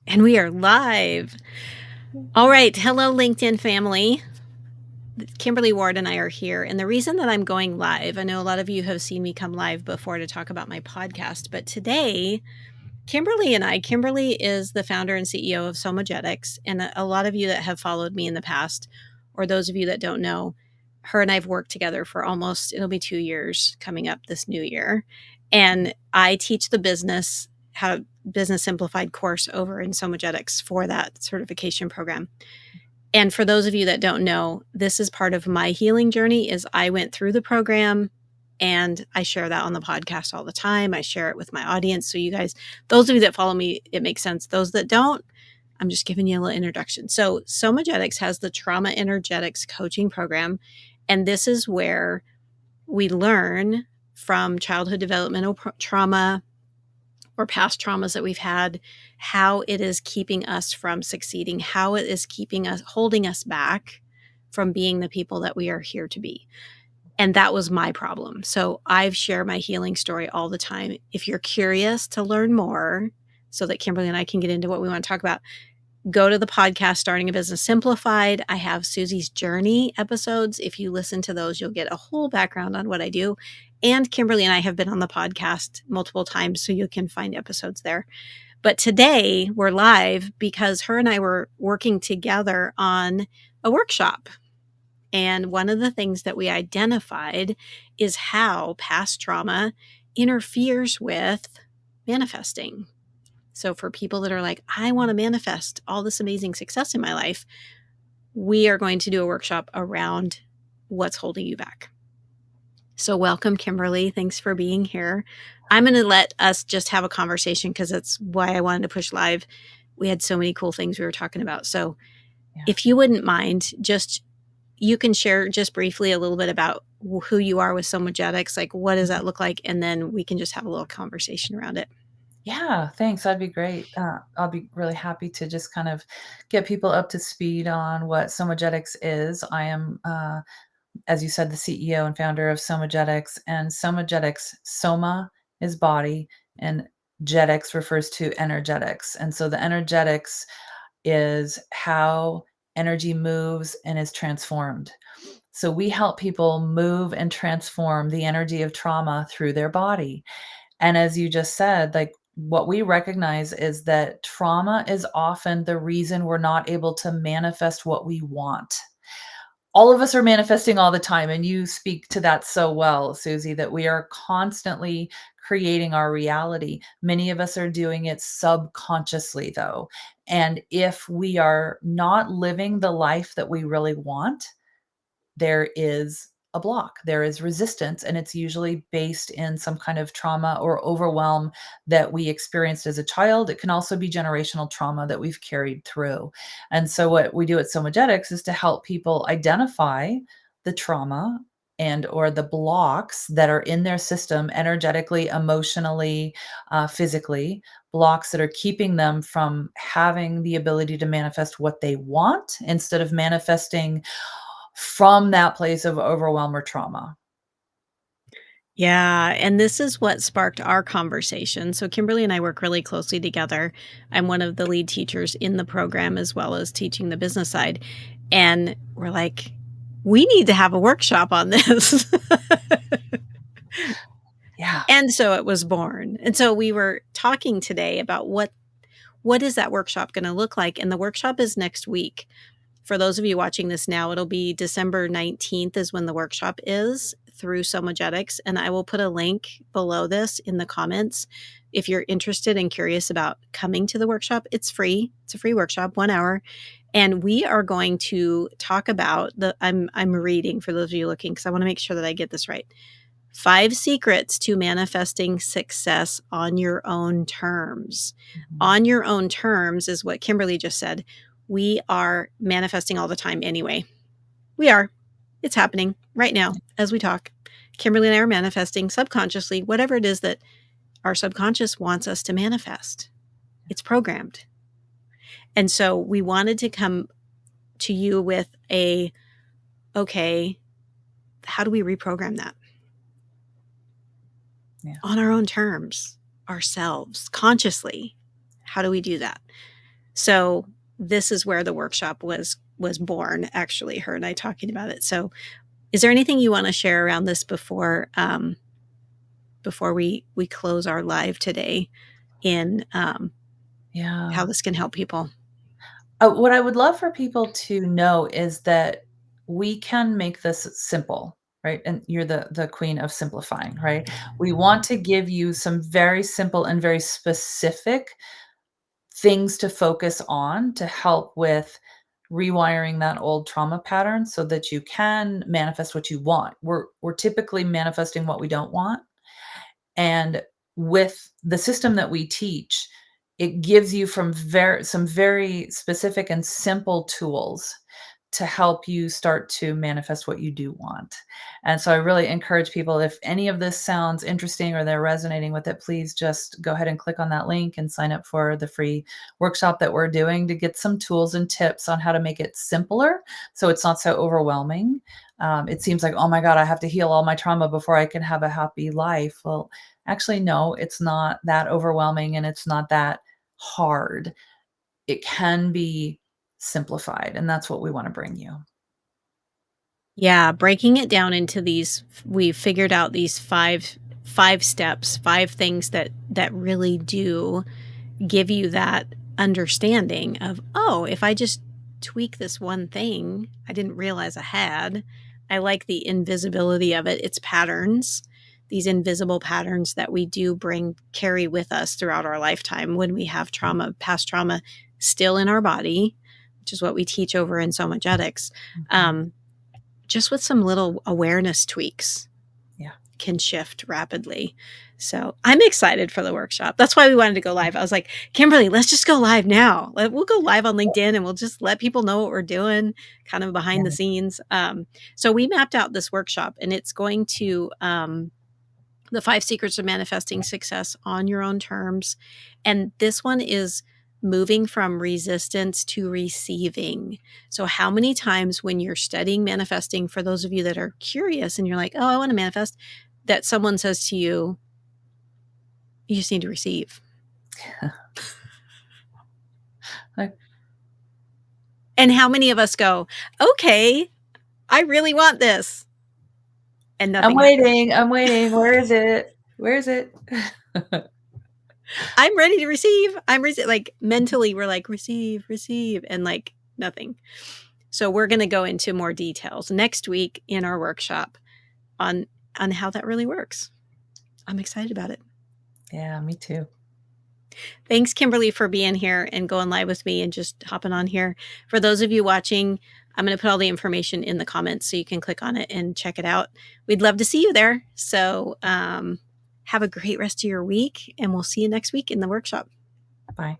And we are live. All right. Hello, LinkedIn family. Kimberly Ward and I are here. And the reason that I'm going live, I know a lot of you have seen me come live before to talk about my podcast, but today, Kimberly is the founder and CEO of Somagetics. And a lot of you that have followed me in the past, or those of you that don't know, her and I've worked together for it'll be 2 years coming up this new year. And I teach the how business simplified course over in Somagetics for that certification program. And for those of you that don't know, this is part of my healing journey is I went through the program and I share that on the podcast all the time. I share it with my audience. So you guys, those of you that follow me, it makes sense. Those that don't, I'm just giving you a little introduction. So Somagetics has the Trauma Energetics Coaching Program. And this is where we learn from childhood developmental trauma or past traumas that we've had, how it is keeping us from succeeding, how it is holding us back from being the people that we are here to be. And that was my problem. So I've shared my healing story all the time. If you're curious to learn more so that Kimberly and I can get into what we want to talk about, go to the podcast, Starting a Business Simplified. I have Suzy's Journey episodes. If you listen to those, you'll get a whole background on what I do. And Kimberly and I have been on the podcast multiple times, so you can find episodes there. But today we're live because her and I were working together on a workshop. And one of the things that we identified is how past trauma interferes with manifesting. So for people that are like, I want to manifest all this amazing success in my life, we are going to do a workshop around what's holding you back. So welcome, Kimberly. Thanks for being here. I'm going to let us just have a conversation because that's why I wanted to push live. We had so many cool things we were talking about. So if you wouldn't mind, you can share just briefly a little bit about who you are with Somagetics, like what does that look like? And then we can just have a little conversation around it. Yeah, thanks. That'd be great. I'll be really happy to just kind of get people up to speed on what Somagetics is. I am, as you said, the CEO and founder of Somagetics, and Somagetics, Soma is body, and Jetics refers to energetics. And so the energetics is how energy moves and is transformed. So we help people move and transform the energy of trauma through their body. And as you just said, like what we recognize is that trauma is often the reason we're not able to manifest what we want. All of us are manifesting all the time. And you speak to that so well, Suzy, that we are constantly creating our reality. Many of us are doing it subconsciously, though. And if we are not living the life that we really want, there is a block, there is resistance, and it's usually based in some kind of trauma or overwhelm that we experienced as a child. It can also be generational trauma that we've carried through. And so what we do at Somagetics is to help people identify the trauma and or the blocks that are in their system energetically, emotionally, physically, blocks that are keeping them from having the ability to manifest what they want instead of manifesting from that place of overwhelm or trauma. Yeah, and this is what sparked our conversation. So Kimberly and I work really closely together. I'm one of the lead teachers in the program as well as teaching the business side. And we're like, we need to have a workshop on this. Yeah. And so it was born. And so we were talking today about what is that workshop going to look like? And the workshop is next week. For those of you watching this now, it'll be December 19th is when the workshop is through Somagetics. And I will put a link below this in the comments. If you're interested and curious about coming to the workshop, it's free. It's a free workshop, 1 hour. And we are going to talk about I'm reading for those of you looking, because I want to make sure that I get this right. 5 secrets to manifesting success on your own terms. Mhm. On your own terms is what Kimberly just said. We are manifesting all the time anyway. We are. It's happening right now as we talk. Kimberly and I are manifesting subconsciously whatever it is that our subconscious wants us to manifest. It's programmed. And so we wanted to come to you with okay, how do we reprogram that? Yeah. On our own terms, ourselves, consciously. How do we do that? So this is where the workshop was born, actually, her and I talking about it. So is there anything you want to share around this before we close our live today in how Yeah. this can help people? What I would love for people to know is that we can make this simple, right? And you're the queen of simplifying, right? We want to give you some very simple and very specific things to focus on to help with rewiring that old trauma pattern so that you can manifest what you want. We're typically manifesting what we don't want, and with the system that we teach, it gives you some very specific and simple tools to help you start to manifest what you do want. And so I really encourage people, if any of this sounds interesting or they're resonating with it, please just go ahead and click on that link and sign up for the free workshop that we're doing to get some tools and tips on how to make it simpler so it's not so overwhelming. It seems like, oh my God, I have to heal all my trauma before I can have a happy life. Well, actually, no, it's not that overwhelming and it's not that hard. It can be simplified, and that's what we want to bring you. Yeah, breaking it down into these, we've figured out these five steps, five things that really do give you that understanding of, oh, if I just tweak this one thing I didn't realize I had. I like the invisibility of it. It's patterns, these invisible patterns that we do carry with us throughout our lifetime when we have trauma, past trauma still in our body, which is what we teach over in Somagetics. Mhm. Um, just with some little awareness tweaks Yeah. can shift rapidly. So I'm excited for the workshop. That's why we wanted to go live. I was like, Kimberly, let's just go live now. We'll go live on LinkedIn and we'll just let people know what we're doing, kind of behind the Yeah. scenes. So we mapped out this workshop, and it's going to the 5 secrets of manifesting success on your own terms. And this one is moving from resistance to receiving. So, how many times when you're studying manifesting, for those of you that are curious and you're like, oh, I want to manifest, that someone says to you, you just need to receive. Like, And how many of us go, okay, I really want this, and I'm nothing happens? waiting, I'm waiting. Where is it? Where is it? I'm ready to receive. Like mentally, we're like, receive, receive, and like nothing. So we're going to go into more details next week in our workshop on how that really works. I'm excited about it. Yeah, me too. Thanks, Kimberly, for being here and going live with me and just hopping on here. For those of you watching, I'm going to put all the information in the comments so you can click on it and check it out. We'd love to see you there. So have a great rest of your week, and we'll see you next week in the workshop. Bye.